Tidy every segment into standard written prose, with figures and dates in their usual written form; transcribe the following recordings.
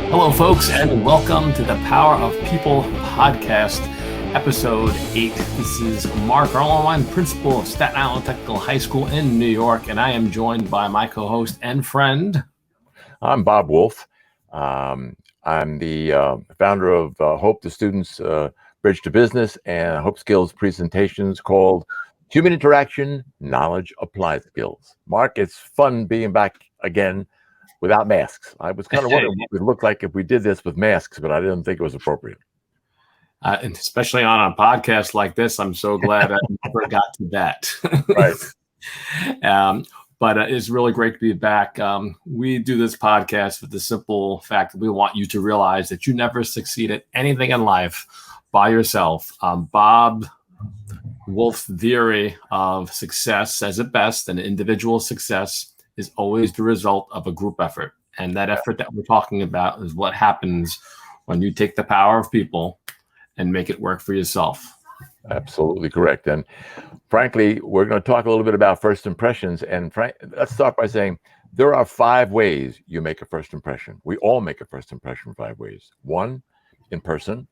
Hello, folks, and welcome to the Power of People podcast, episode 8. This is Mark Erlenwein, principal of Staten Island Technical High School in New York, and I am joined by my co-host and friend. I'm Bob Wolf. I'm the founder of Hope the Students Bridge to Business and Hope Skills presentations called Human Interaction, Knowledge Applied Skills. Mark, it's fun being back again without masks. I was kind of wondering what it would look like if we did this with masks, but I didn't think it was appropriate. And especially on a podcast like this, I'm so glad I never got to that. Right. But it's really great to be back. We do this podcast with the simple fact that we want you to realize that you never succeed at anything in life by yourself. Bob Wolf's theory of success says it best, and individual success is always the result of a group effort. And that effort that we're talking about is what happens when you take the power of people and make it work for yourself. Absolutely correct. And frankly, we're going to talk a little bit about first impressions. And let's start by saying there are 5 ways you make a first impression. We all make a first impression 5 ways. 1, in person.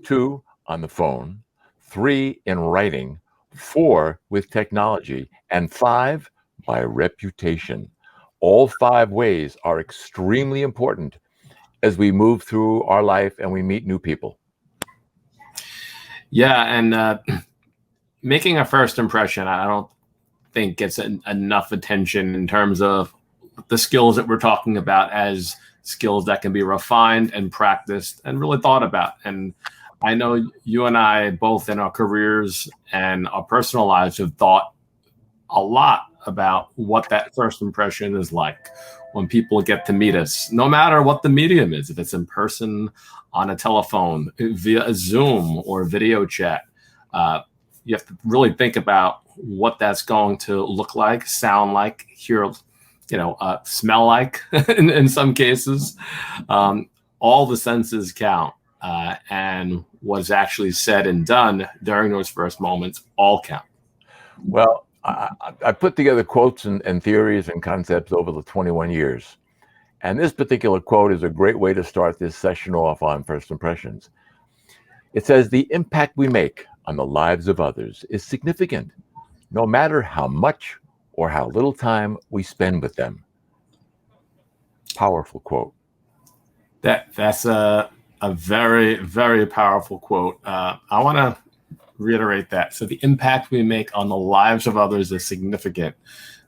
2, on the phone. 3, in writing. 4, with technology. And 5, by reputation. All 5 ways are extremely important as we move through our life and we meet new people. Yeah, and making a first impression, I don't think gets enough attention in terms of the skills that we're talking about as skills that can be refined and practiced and really thought about. And I know you and I both in our careers and our personal lives have thought a lot about what that first impression is like when people get to meet us, no matter what the medium is, if it's in person, on a telephone, via a Zoom or video chat. You have to really think about what that's going to look like, sound like, hear, smell like in some cases. All the senses count, and what's actually said and done during those first moments all count. Well, I put together quotes and theories and concepts over the 21 years. And this particular quote is a great way to start this session off on first impressions. It says, "The impact we make on the lives of others is significant, no matter how much or how little time we spend with them." Powerful quote. That's a very, very powerful quote. I want to reiterate that. So the impact we make on the lives of others is significant,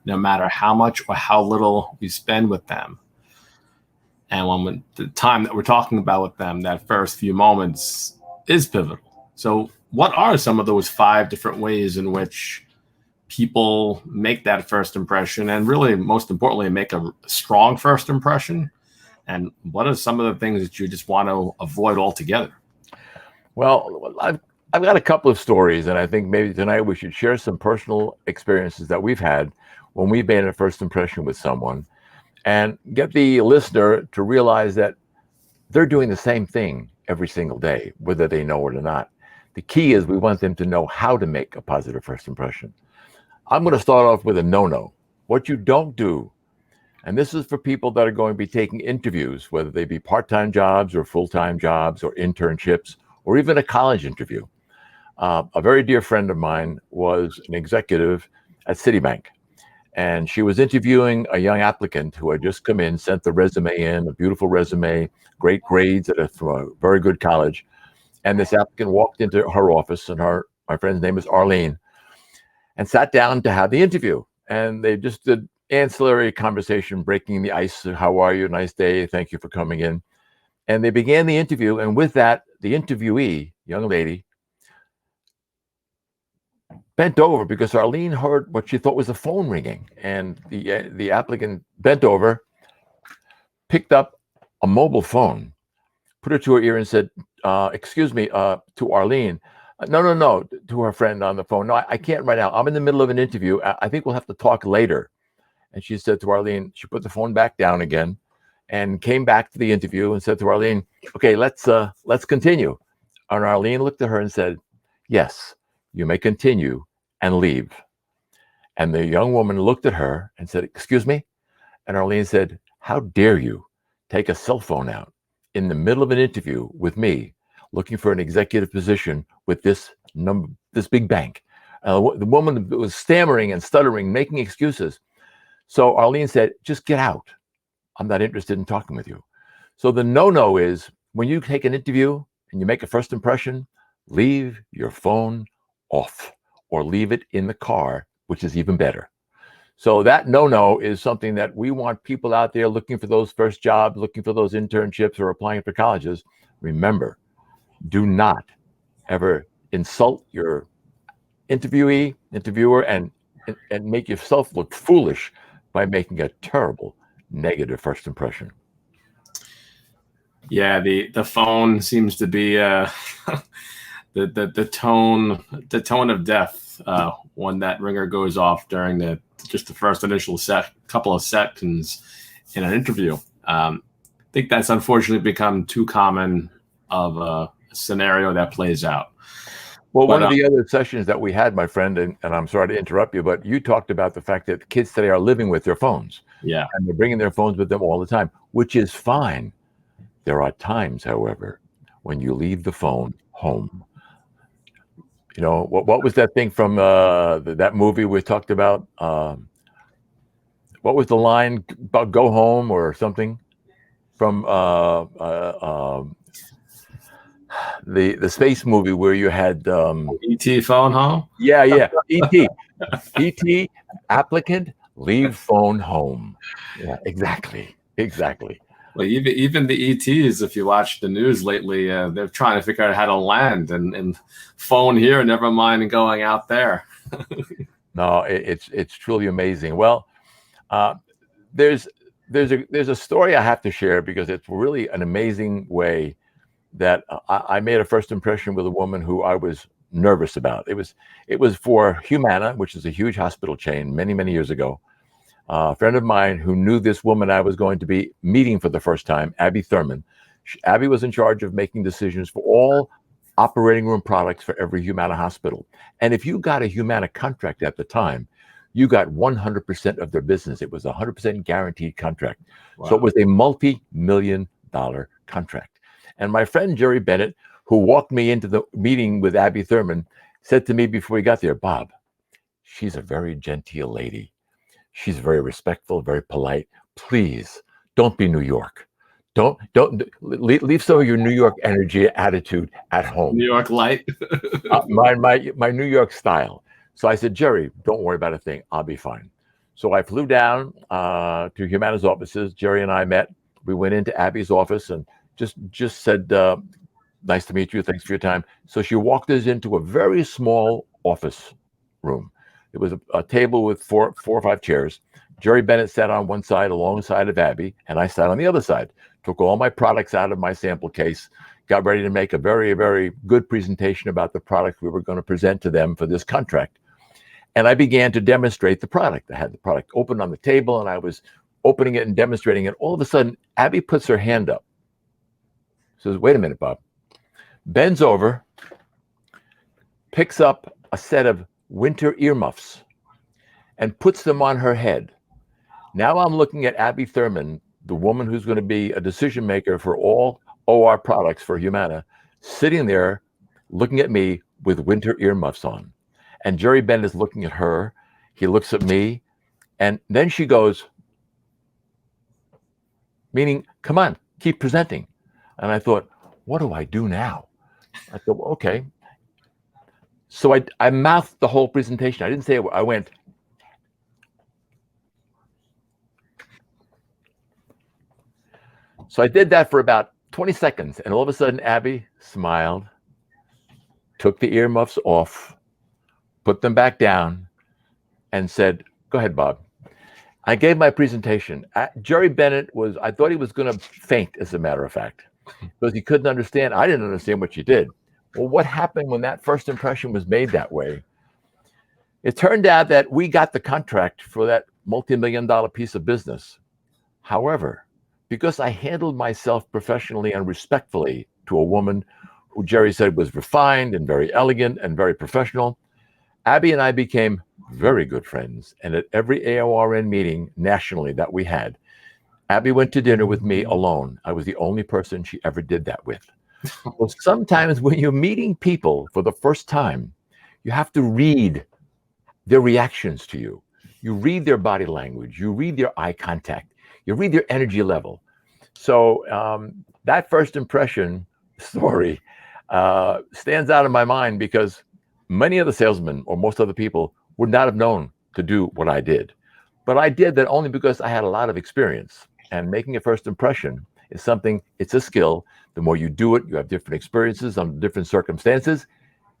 no matter how much or how little we spend with them. And when the time that we're talking about with them, that first few moments is pivotal. So what are some of those 5 different ways in which people make that first impression and really, most importantly, make a strong first impression? And what are some of the things that you just want to avoid altogether? Well, I've got a couple of stories, and I think maybe tonight we should share some personal experiences that we've had when we've made a first impression with someone and get the listener to realize that they're doing the same thing every single day, whether they know it or not. The key is we want them to know how to make a positive first impression. I'm going to start off with a no-no. What you don't do, and this is for people that are going to be taking interviews, whether they be part-time jobs or full-time jobs or internships or even a college interview. A very dear friend of mine was an executive at Citibank, and she was interviewing a young applicant who had just come in, sent the resume in, a beautiful resume, great grades from a very good college. And this applicant walked into her office, and my friend's name is Arlene, and sat down to have the interview. And they just did ancillary conversation, breaking the ice. How are you? Nice day. Thank you for coming in. And they began the interview. And with that, the interviewee, young lady, bent over because Arlene heard what she thought was a phone ringing. And the applicant bent over, picked up a mobile phone, put it to her ear and said, "Excuse me," to Arlene. No, to her friend on the phone. "No, I can't right now. I'm in the middle of an interview. I think we'll have to talk later." And she said to Arlene, she put the phone back down again and came back to the interview and said to Arlene, "Okay, let's continue." And Arlene looked at her and said, "Yes, you may continue and leave." And the young woman looked at her and said, "Excuse me?" And Arlene said, "How dare you take a cell phone out in the middle of an interview with me, looking for an executive position with this big bank. The woman was stammering and stuttering, making excuses. So Arlene said, just get out. I'm not interested in talking with you. So the no-no is when you take an interview and you make a first impression, leave your phone off or leave it in the car, which is even better. So that no-no is something that we want people out there looking for those first jobs, looking for those internships or applying for colleges. Remember, do not ever insult your interviewer, and make yourself look foolish by making a terrible negative first impression. Yeah, the phone seems to be the tone of death when that ringer goes off during just the first initial couple of seconds in an interview. I think that's unfortunately become too common of a scenario that plays out. Well, one of the other sessions that we had, my friend, and I'm sorry to interrupt you, but you talked about the fact that kids today are living with their phones. Yeah. And they're bringing their phones with them all the time, which is fine. There are times, however, when you leave the phone home. You know, what was that thing from that movie we talked about? What was the line about go home or something from the space movie where you had ET phone home? Yeah, ET applicant, leave phone home. Yeah, exactly. Well, even the ETs, if you watch the news lately, they're trying to figure out how to land and phone here, never mind going out there. No, it's truly amazing. Well, there's a story I have to share because it's really an amazing way that I made a first impression with a woman who I was nervous about. It was for Humana, which is a huge hospital chain, many years ago. A friend of mine who knew this woman I was going to be meeting for the first time, Abby Thurman. Abby was in charge of making decisions for all operating room products for every Humana hospital. And if you got a Humana contract at the time, you got 100% of their business. It was a 100% guaranteed contract. Wow. So it was a multi-million-dollar contract. And my friend Jerry Bennett, who walked me into the meeting with Abby Thurman, said to me before we got there, Bob, she's a very genteel lady. She's very respectful, very polite. Please don't be New York. Don't leave some of your New York energy, attitude at home. New York light. my New York style. So I said, Jerry, don't worry about a thing. I'll be fine. So I flew down to Humana's offices. Jerry and I met. We went into Abby's office and just said, nice to meet you. Thanks for your time. So she walked us into a very small office room. It was a table with four or five chairs. Jerry Bennett sat on one side alongside of Abby, and I sat on the other side. Took all my products out of my sample case, got ready to make a very, very good presentation about the product we were going to present to them for this contract. And I began to demonstrate the product. I had the product open on the table, and I was opening it and demonstrating it. All of a sudden, Abby puts her hand up. Says, wait a minute, Bob. Bends over, picks up a set of winter earmuffs and puts them on her head. Now I'm looking at Abby Thurman, the woman who's going to be a decision maker for all OR products for Humana, sitting there looking at me with winter earmuffs on. And Jerry Bennett is looking at her. He looks at me. And then she goes, meaning, come on, keep presenting. And I thought, what do I do now? I thought, well, okay. So I mouthed the whole presentation. I didn't say it. I went. So I did that for about 20 seconds. And all of a sudden, Abby smiled, took the earmuffs off, put them back down, and said, go ahead, Bob. I gave my presentation. Jerry Bennett I thought he was going to faint, as a matter of fact, because he couldn't understand. I didn't understand what she did. Well, what happened when that first impression was made that way? It turned out that we got the contract for that multi-million-dollar piece of business. However, because I handled myself professionally and respectfully to a woman who Jerry said was refined and very elegant and very professional, Abby and I became very good friends. And at every AORN meeting nationally that we had, Abby went to dinner with me alone. I was the only person she ever did that with. Well, sometimes when you're meeting people for the first time, you have to read their reactions to you. You read their body language. You read their eye contact. You read their energy level. So that first impression story stands out in my mind because many of the salesmen or most other people would not have known to do what I did. But I did that only because I had a lot of experience. And making a first impression is something, it's a skill. The more you do it, you have different experiences on different circumstances.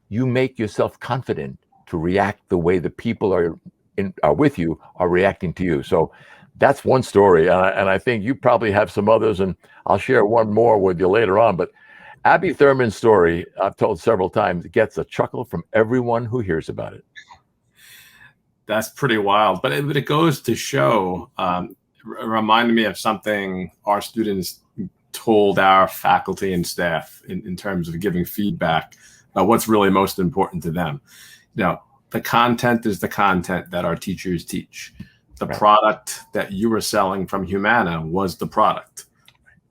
You make yourself confident to react the way the people are with you are reacting to you. So that's one story. And I think you probably have some others, and I'll share one more with you later on. But Abby Thurman's story, I've told several times, gets a chuckle from everyone who hears about it. That's pretty wild. But it goes to show, reminded me of something our students told our faculty and staff in terms of giving feedback about what's really most important to them. You know, the content is the content that our teachers teach. The product that you were selling from Humana was the product.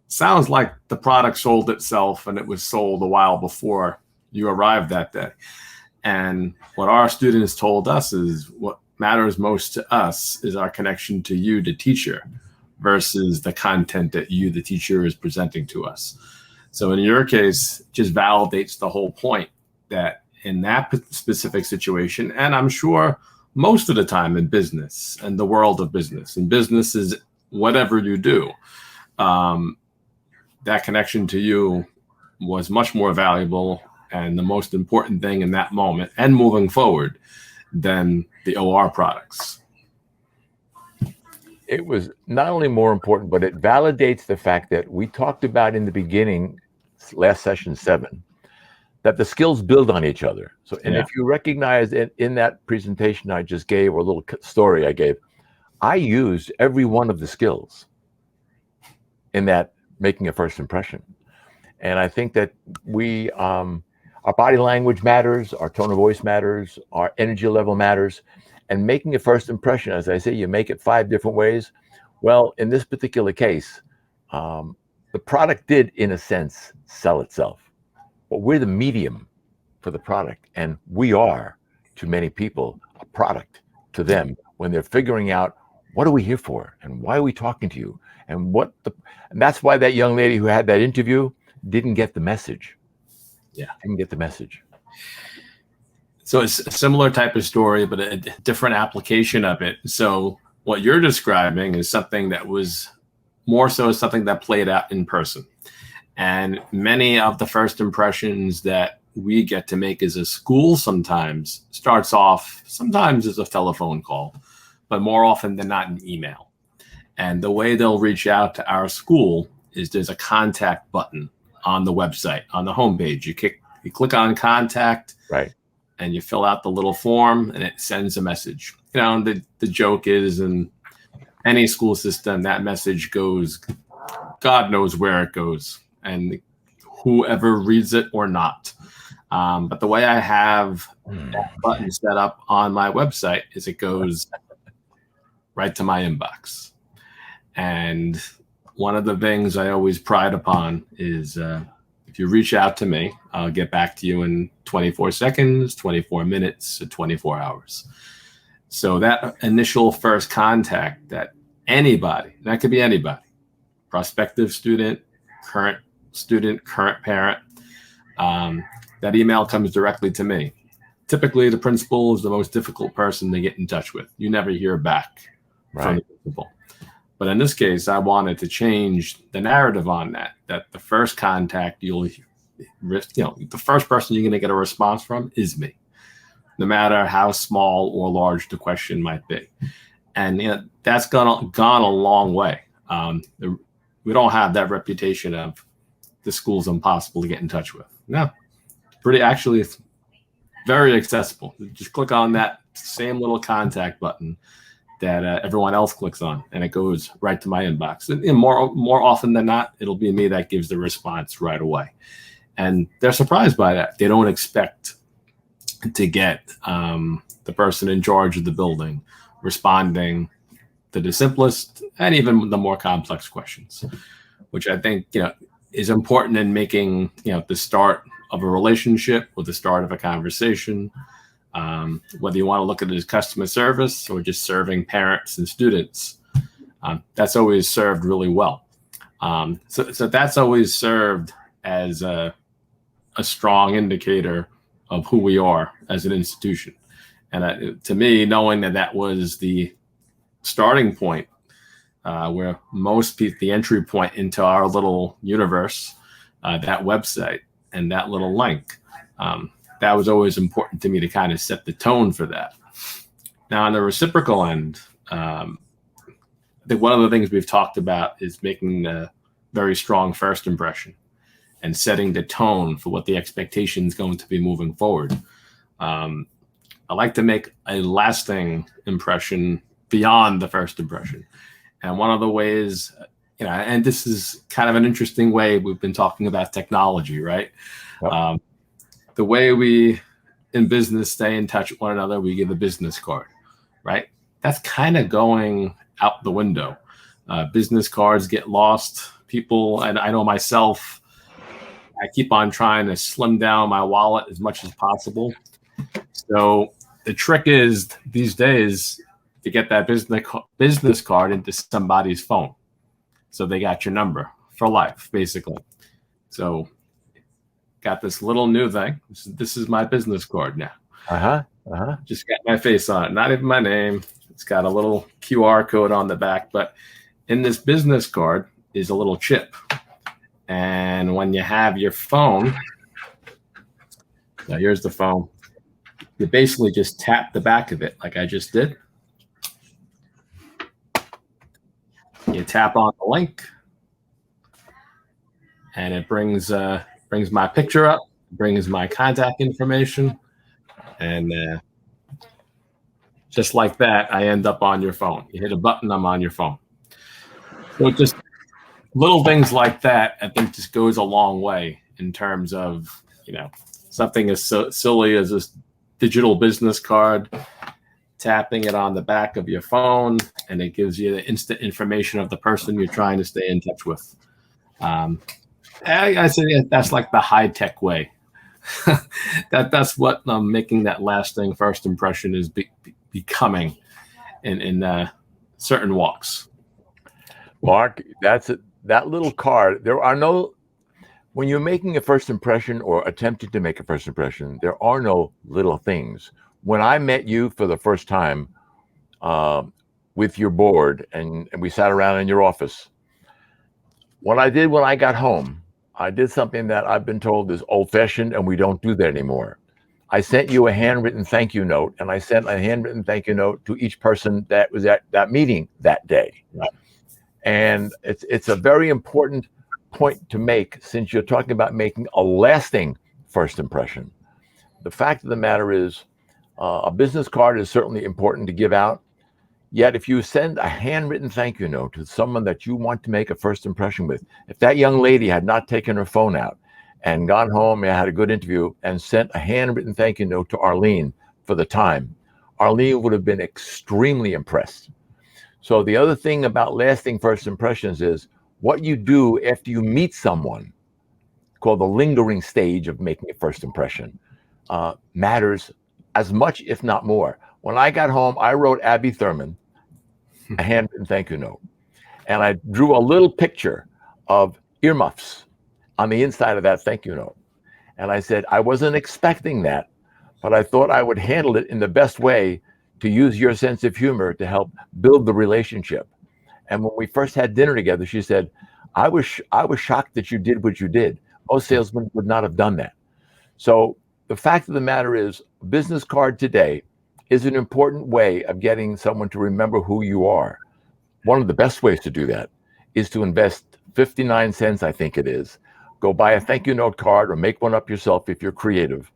Sounds like the product sold itself, and it was sold a while before you arrived that day. And what our students told us is what matters most to us is our connection to you, the teacher, versus the content that you, the teacher, is presenting to us. So in your case, it just validates the whole point that in that specific situation, and I'm sure most of the time in business and the world of business, and business is whatever you do, that connection to you was much more valuable and the most important thing in that moment and moving forward than the OR products. It was not only more important, but it validates the fact that we talked about in the beginning, last session 7, that the skills build on each other. So, and if you recognize in that presentation I just gave, or a little story I gave, I used every one of the skills in that making a first impression. And I think that we, our body language matters, our tone of voice matters, our energy level matters. And making a first impression, as I say, you make it 5 different ways. Well, in this particular case, the product did, in a sense, sell itself. But we're the medium for the product. And we are, to many people, a product to them when they're figuring out, what are we here for? And why are we talking to you? And and that's why that young lady who had that interview didn't get the message. Didn't get the message. So it's a similar type of story, but a different application of it. So what you're describing is something that was more so something that played out in person. And many of the first impressions that we get to make as a school sometimes starts off sometimes as a telephone call, but more often than not an email. And the way they'll reach out to our school is there's a contact button on the website, on the homepage. You click on contact, right, and you fill out the little form, and it sends a message. You know, the joke is in any school system, that message goes, God knows where it goes, and whoever reads it or not. But the way I have that button set up on my website is it goes right to my inbox. And one of the things I always pride upon is if you reach out to me, I'll get back to you in 24 seconds, 24 minutes, or 24 hours. So that initial first contact that anybody, that could be anybody, prospective student, current parent, that email comes directly to me. Typically, the principal is the most difficult person to get in touch with. You never hear back from the principal. But in this case, I wanted to change the narrative on that the first contact the first person you're going to get a response from is me, no matter how small or large the question might be. And that's gone a long way. We don't have that reputation of the school's impossible to get in touch with. No, it's very accessible. Just click on that same little contact button that everyone else clicks on, and it goes right to my inbox. And more often than not, it'll be me that gives the response right away. And they're surprised by that. They don't expect to get the person in charge of the building responding to the simplest and even the more complex questions, which I think, is important in making, the start of a relationship or the start of a conversation, whether you want to look at it as customer service or just serving parents and students. That's always served really well. So that's always served as a strong indicator of who we are as an institution. And to me, knowing that was the starting point, where most people, the entry point into our little universe, that website and that little link, that was always important to me to kind of set the tone for that. Now, on the reciprocal end, I think one of the things we've talked about is making a very strong first impression and setting the tone for what the expectation is going to be moving forward. I like to make a lasting impression beyond the first impression. And one of the ways, and this is kind of an interesting way, we've been talking about technology, right? Yep. The way we in business stay in touch with one another, we give a business card, right? That's kind of going out the window. Business cards get lost. People, and I know myself, I keep on trying to slim down my wallet as much as possible. So the trick is these days to get that business card into somebody's phone, so they got your number for life, basically. So got this little new thing. This is my business card now. Just got my face on it, not even my name. It's got a little QR code on the back, but in this business card is a little chip. And when you have your phone, now here's the phone. You basically just tap the back of it like I just did. You tap on the link, and it brings my picture up, brings my contact information, and just like that, I end up on your phone. You hit a button, I'm on your phone. So just little things like that, I think, just goes a long way in terms of, something as so silly as this digital business card, tapping it on the back of your phone, and it gives you the instant information of the person you're trying to stay in touch with. I say that's like the high tech way. That's what making that lasting first impression is becoming in certain walks. Mark, that's it. That little card. When you're making a first impression or attempting to make a first impression, there are no little things. When I met you for the first time with your board and we sat around in your office, what I did when I got home, I did something that I've been told is old-fashioned and we don't do that anymore. I sent you a handwritten thank you note, and I sent a handwritten thank you note to each person that was at that meeting that day. Right. And it's a very important point to make, since you're talking about making a lasting first impression. The fact of the matter is, a business card is certainly important to give out. Yet if you send a handwritten thank you note to someone that you want to make a first impression with, if that young lady had not taken her phone out and gone home and had a good interview and sent a handwritten thank you note to Arlene for the time, Arlene would have been extremely impressed. So the other thing about lasting first impressions is what you do after you meet someone, called the lingering stage of making a first impression, matters as much, if not more. When I got home, I wrote Abby Thurman a handwritten thank you note. And I drew a little picture of earmuffs on the inside of that thank you note. And I said, I wasn't expecting that, but I thought I would handle it in the best way to use your sense of humor to help build the relationship. And when we first had dinner together, she said, I was shocked that you did what you did. Most salesmen would not have done that. So the fact of the matter is, a business card today is an important way of getting someone to remember who you are. One of the best ways to do that is to invest 59 cents, I think it is. Go buy a thank you note card or make one up yourself if you're creative.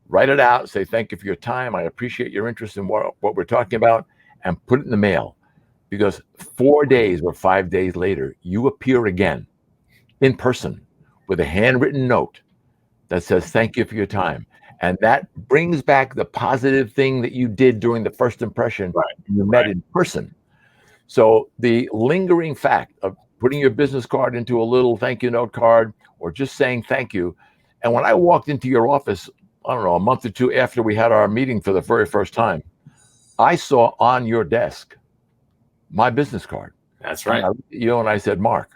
Write it out, say thank you for your time. I appreciate your interest in what we're talking about, and put it in the mail. Because 4 days or 5 days later, you appear again in person with a handwritten note that says thank you for your time. And that brings back the positive thing that you did during the first impression. Right. You met in person. So the lingering fact of putting your business card into a little thank you note card or just saying thank you. And when I walked into your office, I don't know, a month or two after we had our meeting for the very first time, I saw on your desk my business card. That's right. And I said, Mark,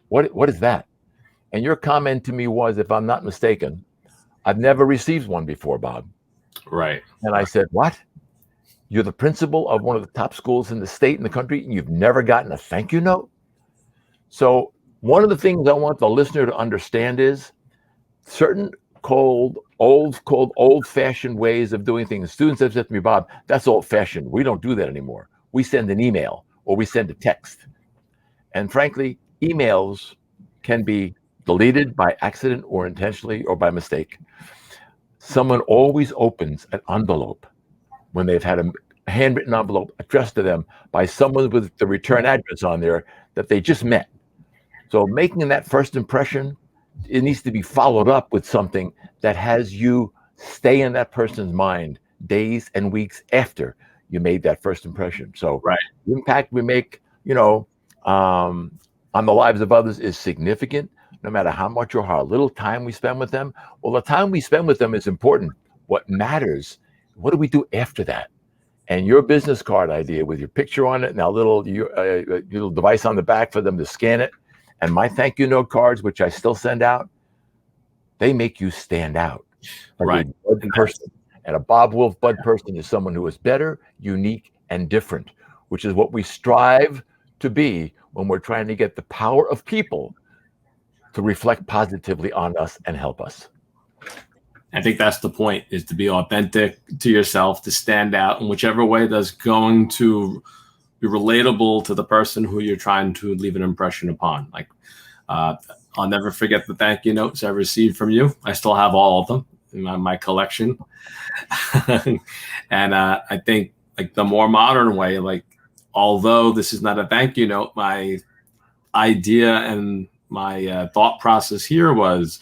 what is that? And your comment to me was, if I'm not mistaken, I've never received one before, Bob. Right. And I said, what? You're the principal of one of the top schools in the state and the country, and you've never gotten a thank you note? So one of the things I want the listener to understand is certain old-fashioned ways of doing things. Students have said to me, Bob, that's old-fashioned. We don't do that anymore. We send an email or we send a text. And frankly, emails can be deleted by accident or intentionally or by mistake. Someone always opens an envelope when they've had a handwritten envelope addressed to them by someone with the return address on there that they just met. So making that first impression, it needs to be followed up with something that has you stay in that person's mind days and weeks after you made that first impression. So right. The impact we make, on the lives of others is significant, no matter how much or how little time we spend with them. Well, the time we spend with them is important. What matters, what do we do after that? And your business card idea with your picture on it and a little device on the back for them to scan it, and my thank you note cards, which I still send out, they make you stand out. Right. A Bud person. And a Bob Wolf Bud person is someone who is better, unique, and different, which is what we strive to be when we're trying to get the power of people to reflect positively on us and help us. I think that's the point, is to be authentic to yourself, to stand out in whichever way that's going to be relatable to the person who you're trying to leave an impression upon. Like, I'll never forget the thank you notes I received from you. I still have all of them in my collection. And I think, like, the more modern way, like, although this is not a thank you note, my idea and my thought process here was,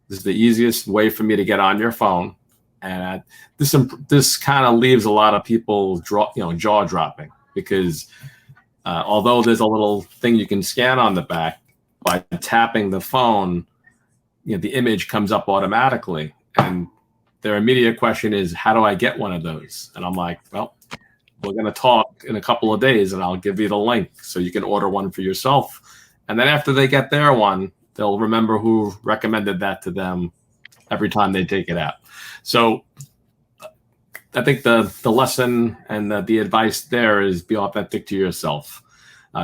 this is the easiest way for me to get on your phone. And this kind of leaves a lot of people jaw dropping, because although there's a little thing you can scan on the back, by tapping the phone, the image comes up automatically. And their immediate question is, how do I get one of those? And I'm like, well, we're going to talk in a couple of days and I'll give you the link so you can order one for yourself. And then after they get their one, they'll remember who recommended that to them every time they take it out. So I think the lesson and the advice there is, be authentic to yourself,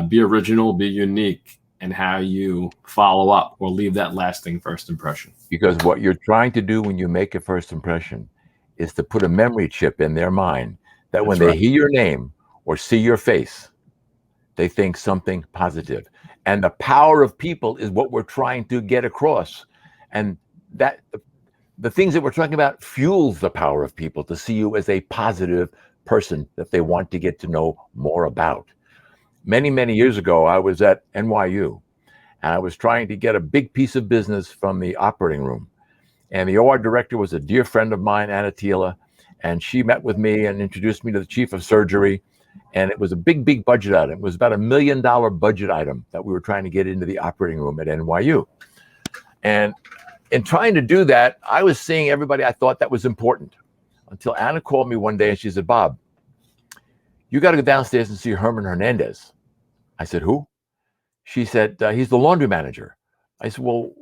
be original, be unique in how you follow up or leave that lasting first impression. Because what you're trying to do when you make a first impression is to put a memory chip in their mind that when they hear your name or see your face, they think something positive. And the power of people is what we're trying to get across. And that the things that we're talking about fuels the power of people to see you as a positive person that they want to get to know more about. Many, many years ago, I was at NYU and I was trying to get a big piece of business from the operating room. And the OR director was a dear friend of mine, Anna Tila, and she met with me and introduced me to the chief of surgery. And it was a big, big budget item. It was about $1 million budget item that we were trying to get into the operating room at NYU. And in trying to do that, I was seeing everybody I thought that was important, until Anna called me one day and she said, Bob, you got to go downstairs and see Herman Hernandez. I said, who? She said, he's the laundry manager. I said, well,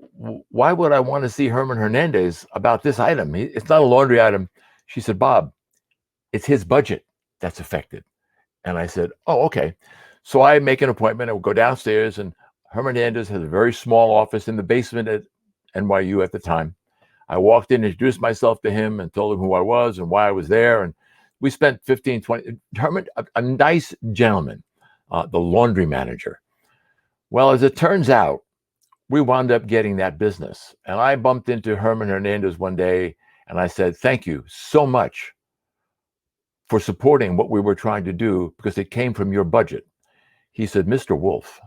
why would I want to see Herman Hernandez about this item? It's not a laundry item. She said, Bob, it's his budget that's affected. And I said, oh, okay. So I make an appointment. I would go downstairs, and Herman Hernandez has a very small office in the basement at NYU at the time. I walked in, introduced myself to him and told him who I was and why I was there. And we spent 15, 20, Herman, a nice gentleman, the laundry manager. Well, as it turns out, we wound up getting that business. And I bumped into Herman Hernandez one day and I said, thank you so much for supporting what we were trying to do, because it came from your budget. He said, Mr. Wolf,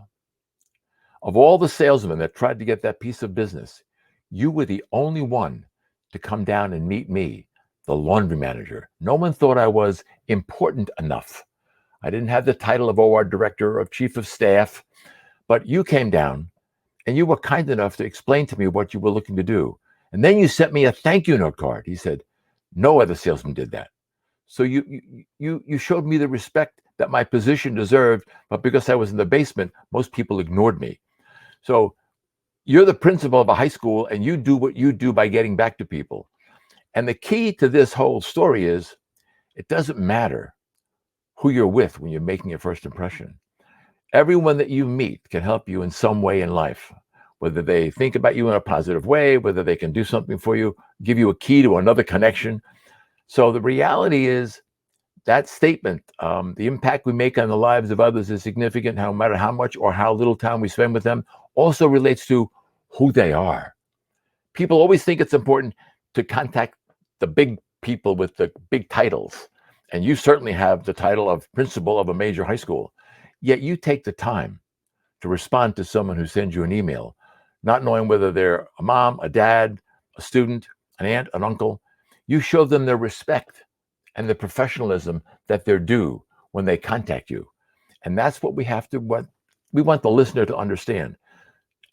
of all the salesmen that tried to get that piece of business, you were the only one to come down and meet me, the laundry manager. No one thought I was important enough. I didn't have the title of OR director or of chief of staff, but you came down and you were kind enough to explain to me what you were looking to do. And then you sent me a thank you note card. He said, no other salesman did that. So you showed me the respect that my position deserved, but because I was in the basement, most people ignored me. So you're the principal of a high school and you do what you do by getting back to people. And the key to this whole story is it doesn't matter who you're with when you're making your first impression. Everyone that you meet can help you in some way in life, whether they think about you in a positive way, whether they can do something for you, give you a key to another connection. So the reality is that statement, the impact we make on the lives of others is significant, no matter how much or how little time we spend with them, also relates to who they are. People always think it's important to contact the big people with the big titles. And you certainly have the title of principal of a major high school. Yet you take the time to respond to someone who sends you an email, not knowing whether they're a mom, a dad, a student, an aunt, an uncle. You show them their respect and the professionalism that they're due when they contact you. And that's what we want the listener to understand.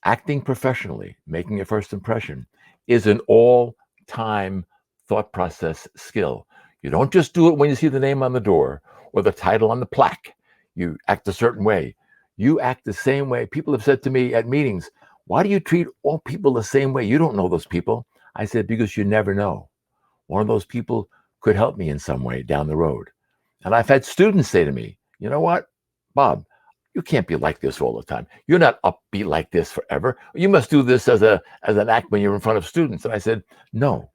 Acting professionally, making a first impression, is an all-time thought process skill. You don't just do it when you see the name on the door or the title on the plaque. You act a certain way. You act the same way. People have said to me at meetings, why do you treat all people the same way? You don't know those people. I said, because you never know. One of those people could help me in some way down the road. And I've had students say to me, you know what, Bob, you can't be like this all the time. You're not upbeat like this forever. You must do this as an act when you're in front of students. And I said, no,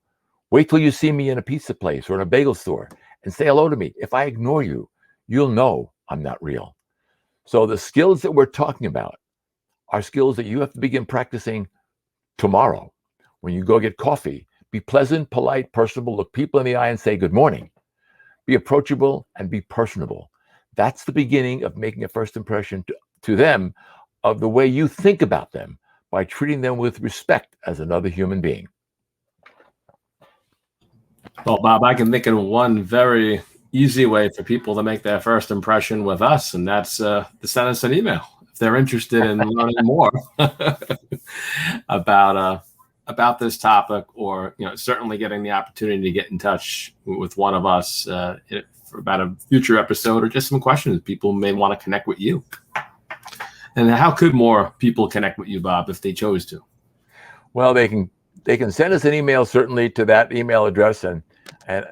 wait till you see me in a pizza place or in a bagel store and say hello to me. If I ignore you, you'll know I'm not real. So the skills that we're talking about are skills that you have to begin practicing tomorrow. When you go get coffee, be pleasant, polite, personable, look people in the eye and say good morning. Be approachable and be personable. That's the beginning of making a first impression to them of the way you think about them by treating them with respect as another human being. Well, Bob, I can think of one very easy way for people to make their first impression with us, and that's to send us an email if they're interested in learning more about this topic, or certainly getting the opportunity to get in touch with one of us for about a future episode, or just some questions people may want to connect with you. And how could more people connect with you, Bob, if they chose to? Well, they can send us an email, certainly, to that email address. And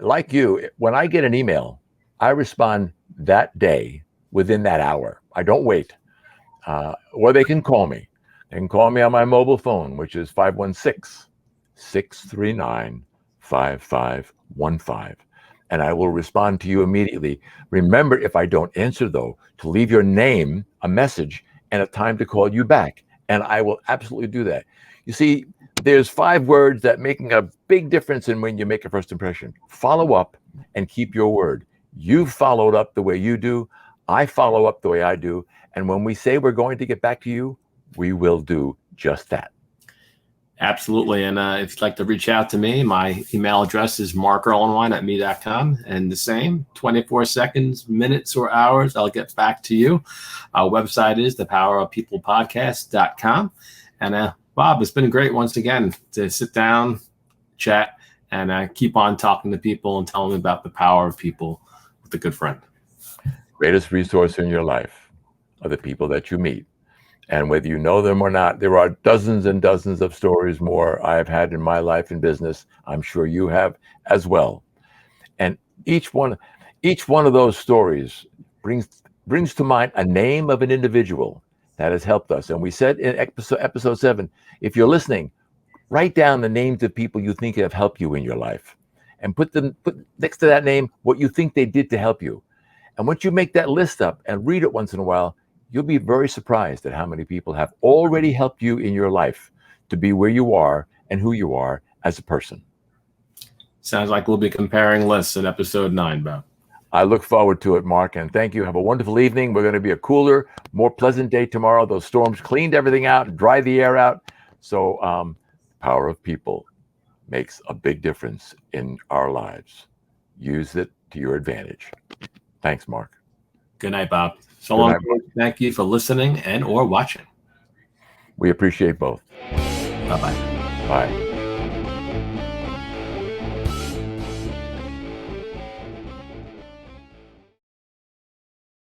like you, when I get an email, I respond that day within that hour. I don't wait. Or they can call me. They can call me on my mobile phone, which is 516-639-5515. And I will respond to you immediately. Remember, if I don't answer, though, to leave your name, a message, and a time to call you back. And I will absolutely do that. You see, there's 5 words that making a big difference in when you make a first impression. Follow up and keep your word. You followed up the way you do. I follow up the way I do. And when we say we're going to get back to you, we will do just that. Absolutely. And if you'd like to reach out to me, my email address is markerlenwein@me.com. And the same, 24 seconds, minutes, or hours, I'll get back to you. Our website is thepowerofpeoplepodcast.com. And Bob, it's been great once again to sit down, chat, and keep on talking to people and telling them about the power of people with a good friend. Greatest resource in your life are the people that you meet. And whether you know them or not, there are dozens and dozens of stories more I've had in my life in business. I'm sure you have as well. And each one of those stories brings to mind a name of an individual that has helped us. And we said in episode 7, if you're listening, write down the names of people you think have helped you in your life, and put next to that name what you think they did to help you. And once you make that list up and read it once in a while, you'll be very surprised at how many people have already helped you in your life to be where you are and who you are as a person. Sounds like we'll be comparing lists in episode 9, Bob. I look forward to it, Mark, and thank you. Have a wonderful evening. We're going to be a cooler, more pleasant day tomorrow. Those storms cleaned everything out, dried the air out. So power of people makes a big difference in our lives. Use it to your advantage. Thanks, Mark. Good night, Bob. So Good long. night, Bob. Thank you for listening and or watching. We appreciate both. Bye-bye. Bye.